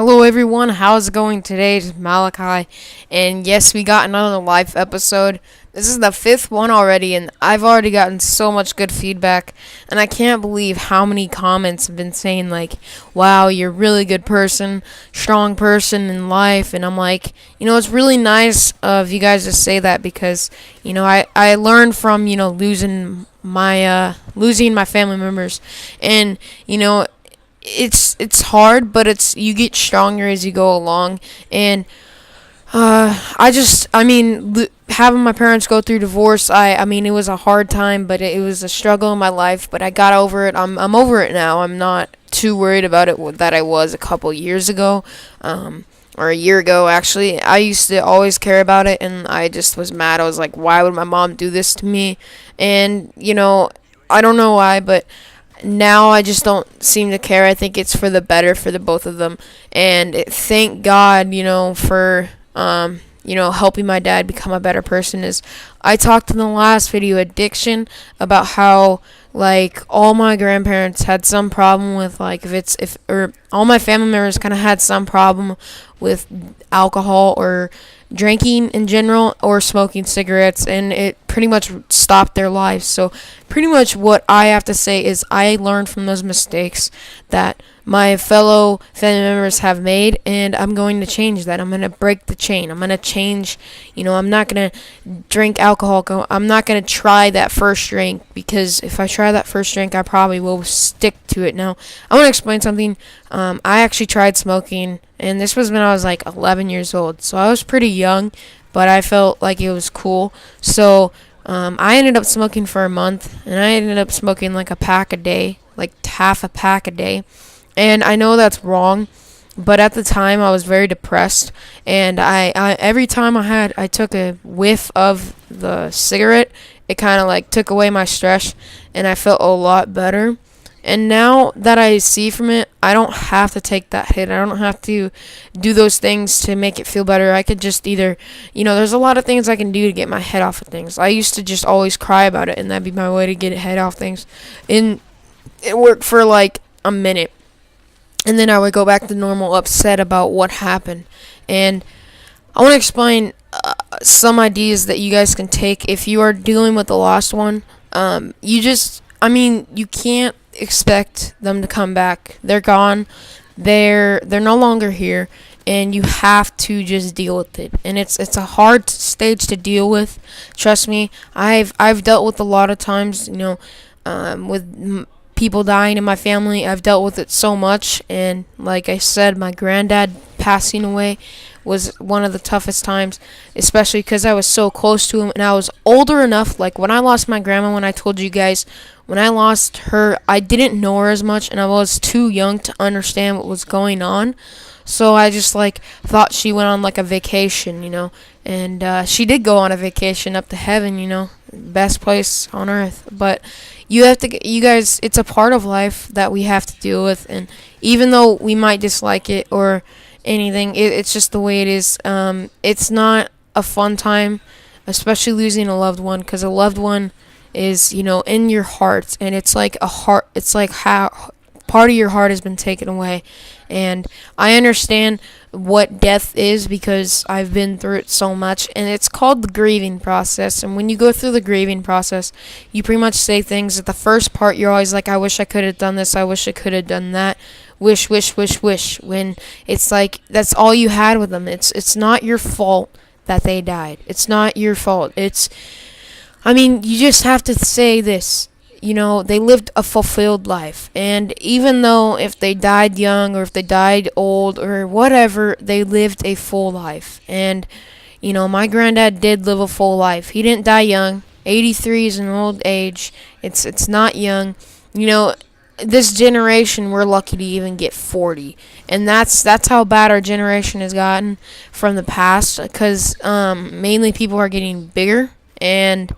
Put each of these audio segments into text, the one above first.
Hello everyone, how's it going today? It's Malachi, and yes, we got another live episode. This is the fifth one already, and I've already gotten so much good feedback, and I can't believe how many comments have been saying like, wow, you're a really good person, strong person in life, and I'm like, it's really nice of you guys to say that because, I learned from, losing my family members, and, it's hard, but you get stronger as you go along. And having my parents go through divorce, it was a hard time, but it was a struggle in my life. But I got over it. I'm over it now. I'm not too worried about it that I was a couple years ago, or a year ago actually. I used to always care about it, and I just was mad. I was like, why would my mom do this to me? And I don't know why, but now I just don't seem to care. I think it's for the better for the both of them, and thank God, for helping my dad become a better person. Is I talked in the last video addiction about how like all my grandparents had some problem with like if all my family members kind of had some problem with alcohol or drinking in general or smoking cigarettes, and it pretty much stopped their lives. So pretty much what I have to say is I learned from those mistakes that my fellow family members have made, and I'm going to change that. I'm going to break the chain. I'm going to change. I'm not going to drink alcohol. I'm not going to try that first drink, because if I try that first drink, I probably will stick to it. Now, I want to explain something. I actually tried smoking, and this was when I was like 11 years old. So I was pretty young, but I felt like it was cool. So I ended up smoking for a month, and I ended up smoking like a pack a day, like half a pack a day. And I know that's wrong, but at the time I was very depressed, and I every time I took a whiff of the cigarette, it kind of like took away my stress, and I felt a lot better. And now that I see from it, I don't have to take that hit. I don't have to do those things to make it feel better. I could just either, there's a lot of things I can do to get my head off of things. I used to just always cry about it, and that'd be my way to get head off things. And it worked for like a minute. And then I would go back to normal, upset about what happened. And I want to explain some ideas that you guys can take if you are dealing with the lost one. You can't expect them to come back. They're gone. They're no longer here, and you have to just deal with it. And it's a hard stage to deal with. Trust me. I've dealt with a lot of times, with people dying in my family. I've dealt with it so much, and like I said, my granddad passing away was one of the toughest times, especially because I was so close to him, and I was older enough. Like when I lost my grandma, when I told you guys, when I lost her, I didn't know her as much, and I was too young to understand what was going on. So I just like thought she went on like a vacation, and she did go on a vacation up to heaven, best place on earth. But you guys, it's a part of life that we have to deal with, and even though we might dislike it or anything, it's just the way it is. It's not a fun time, especially losing a loved one, because a loved one is, in your heart, and it's like how part of your heart has been taken away. And I understand what death is because I've been through it so much, and it's called the grieving process. And when you go through the grieving process, you pretty much say things. At the first part, you're always like, I wish I could have done this, I wish I could have done that, wish, wish, wish, wish, when it's like that's all you had with them. It's not your fault that they died. It's not your fault. You just have to say this. They lived a fulfilled life. And even though if they died young or if they died old or whatever, they lived a full life. And, my granddad did live a full life. He didn't die young. 83 is an old age. It's not young. This generation, we're lucky to even get 40. And that's how bad our generation has gotten from the past, because mainly people are getting bigger and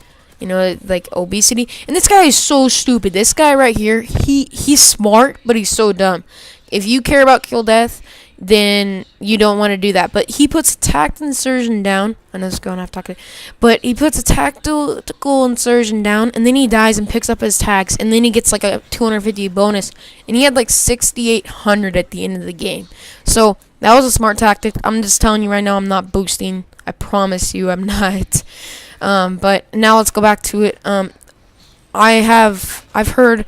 like obesity. And this guy is so stupid. This guy right here, he's smart, but he's so dumb. If you care about kill death, then you don't want to do that. But he puts a tactical insertion down. I know this is going off topic, but he puts a tactical insertion down, and then he dies and picks up his tags, and then he gets like a 250 bonus, and he had like 6,800 at the end of the game. So that was a smart tactic. I'm just telling you right now, I'm not boosting. I promise you, I'm not. But now let's go back to it. I've heard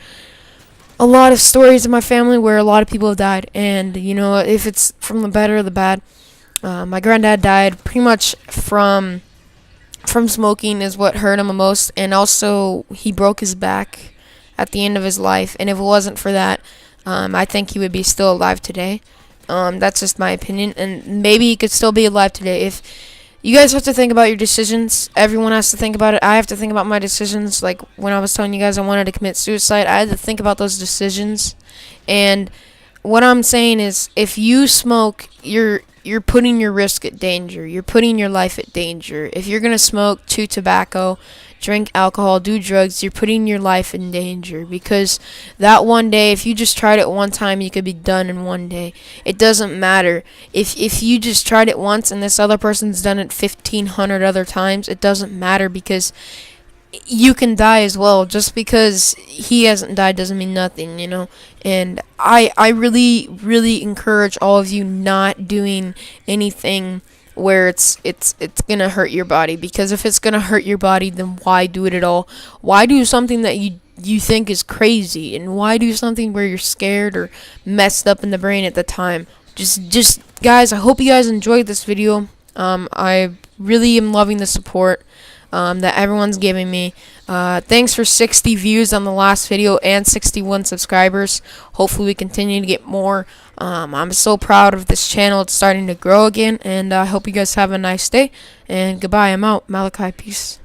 a lot of stories in my family where a lot of people have died, and you know, if it's from the bad or the bad, my granddad died pretty much from smoking is what hurt him the most, and also he broke his back at the end of his life, and if it wasn't for that, I think he would be still alive today. That's just my opinion, and maybe he could still be alive today. If you guys have to think about your decisions. Everyone has to think about it. I have to think about my decisions. Like when I was telling you guys I wanted to commit suicide, I had to think about those decisions. And what I'm saying is, if you smoke, you're putting your risk at danger. You're putting your life at danger. If you're gonna smoke, chew tobacco, drink alcohol, do drugs, you're putting your life in danger, because that one day, if you just tried it one time, you could be done in one day. It doesn't matter if you just tried it once and this other person's done it 1,500 other times. It doesn't matter, because you can die as well. Just because he hasn't died doesn't mean nothing, you know. And I really encourage all of you not doing anything where it's gonna hurt your body, because if it's gonna hurt your body, then why do it at all? Why do something that you think is crazy, and why do something where you're scared or messed up in the brain at the time? Just guys, I hope you guys enjoyed this video. I really am loving the support that everyone's giving me. Thanks for 60 views on the last video and 61 subscribers. Hopefully we continue to get more. I'm so proud of this channel. It's starting to grow again, and I hope you guys have a nice day, and goodbye. I'm out. Malachi, peace.